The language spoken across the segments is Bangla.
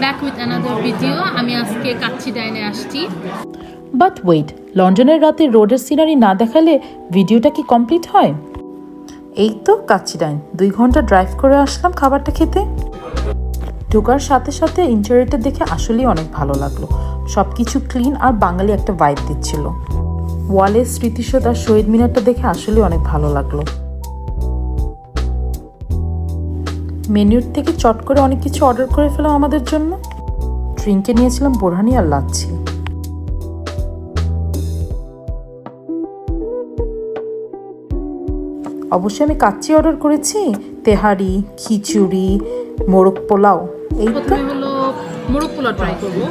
Back with another video. আমি আজকে কাচ্চি ডাইনে আসছি। বাট ওয়েট, লন্ডনের রাতে রোডের সিনারি না দেখালে ভিডিওটা কি কমপ্লিট হয়? এই তো কাচ্চি ডাইন, 2 ঘন্টা ড্রাইভ করে আসলাম খাবারটা খেতে। ঢোকার সাথে সাথে ইন্টেরিয়রটা দেখে আসলেই অনেক ভালো লাগলো। সব কিছু ক্লিন আর বাঙালি একটা ভাইব দিচ্ছিল। ওয়ালের স্মৃতিসৌধ আর শহীদ মিনারটা দেখে আসলে অনেক ভালো লাগলো। মেনুর থেকে চট করে অনেক কিছু অর্ডার করে ফেলাম আমাদের জন্য। ড্রিঙ্কে নিয়েছিলাম বোরহানি আর লাচ্ছি। অবশ্যই আমি কাচ্চি অর্ডার করেছি, তেহারি, খিচুড়ি, মোরগ পোলাও। এই প্রথমে হলো মোরগ পোলাও ট্রাই করবো।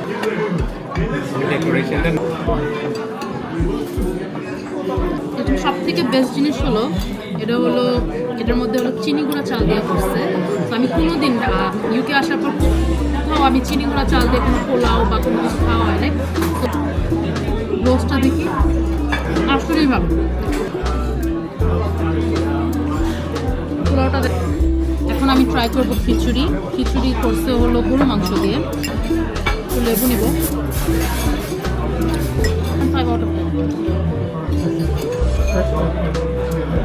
সব থেকে বেস্ট জিনিস হলো এটার মধ্যে হলো চিনি গুঁড়া চাল দিয়ে করছে। তো আমি কোনোদিন ইউকে আসার পর কোথাও আমি চিনি গুঁড়া চাল দিয়ে কোনো পোলাও বা কোনো কিছু খাওয়া হয় নাই। রোস্টটা দেখি আসলেই ভালো। পোলাওটা এখন আমি ট্রাই করবো খিচুড়ি। খিচুড়ি করছে হলো গরু মাংস দিয়ে। লেবু নিব।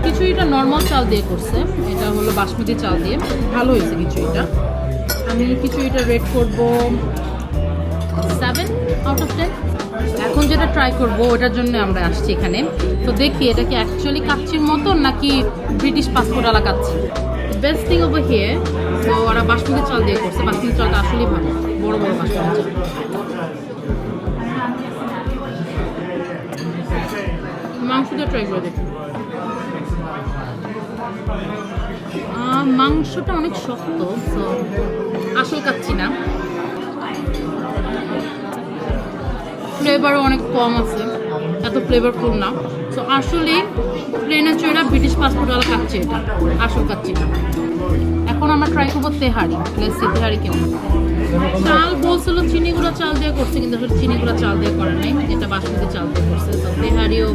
খিচুড়িটা নর্মাল চাল দিয়ে করছে, এটা হলো বাসমতি চাল দিয়ে। ভালো হয়েছে খিচুড়িটা। আমি খিচুড়িটা রেট করব 7 আউট অফ 10। এখন যেটা ট্রাই করব ওটার জন্য আমরা আসছি এখানে। তো দেখি এটা কি অ্যাকচুয়ালি কাচ্চির মতন নাকি ব্রিটিশ পাসপোর্ট আলা kacchi. Best thing over here, তো ওরা বাসমতি চাল দিয়ে করছে। বাসমতি চালটা আসলেই ভালো, বড় বড় বাসমতি চাল। মাংসটা ট্রাই করে দেখি। মাংসটা অনেক শক্ত, তো আসল কাচ্চি না। ফ্লেভারও অনেক কম আছে, এত ফ্লেভারফুল না। তো আসলে প্লেনে চড়া ব্রিটিশ পাসপোর্ট ওয়ালা কাচ্চি, এটা আসল কাচ্চি না। এখন আমরা ট্রাই করবো তেহারি। তেহারি কেমন? চাল বলছিল চিনি গুঁড়া চাল দিয়ে করছে, কিন্তু আসলে চিনি গুঁড়া চাল দিয়ে করে নাই, যেটা বাসমতি চাল দিয়ে করছে। তো তেহারিও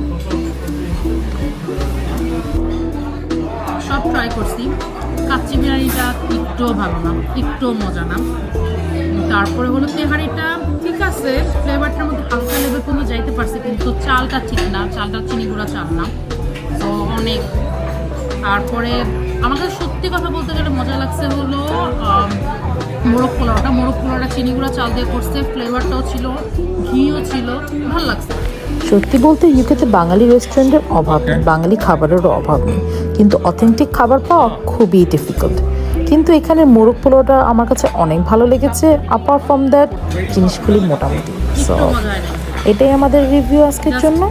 সব ট্রাই করছি। কাচ্চি বিরিয়ানিটা একটুও ভালো না, একটুও মজা না। তারপরে হলো তেহারিটা ঠিক আছে, ফ্লেভারটার মধ্যে হালকা লেভেল পর্যন্ত যাইতে পারছে, কিন্তু চালটা ঠিক না, চালটা চিনি গুঁড়া চাল না। তো অনেক। তারপরে আমার কাছে সত্যি কথা বলতে গেলে মজা লাগছে হলো মোরগ পোলাওটা চিনি গুঁড়া চাল দিয়ে করছে। ফ্লেভারটাও ছিল, ঘিও ছিল, ভালো লাগছে। সত্যি বলতে ইউকেতে বাঙালি রেস্টুরেন্টের অভাব নেই, বাঙালি খাবারেরও অভাব নেই, কিন্তু অথেন্টিক খাবার পাওয়া খুবই ডিফিকাল্ট। কিন্তু এখানের মোরগ পোলাওটা আমার কাছে অনেক ভালো লেগেছে। অ্যাপার্ট ফ্রম দ্যাট জিনিসগুলি মোটামুটি। সো এটাই আমাদের রিভিউ আজকের জন্য।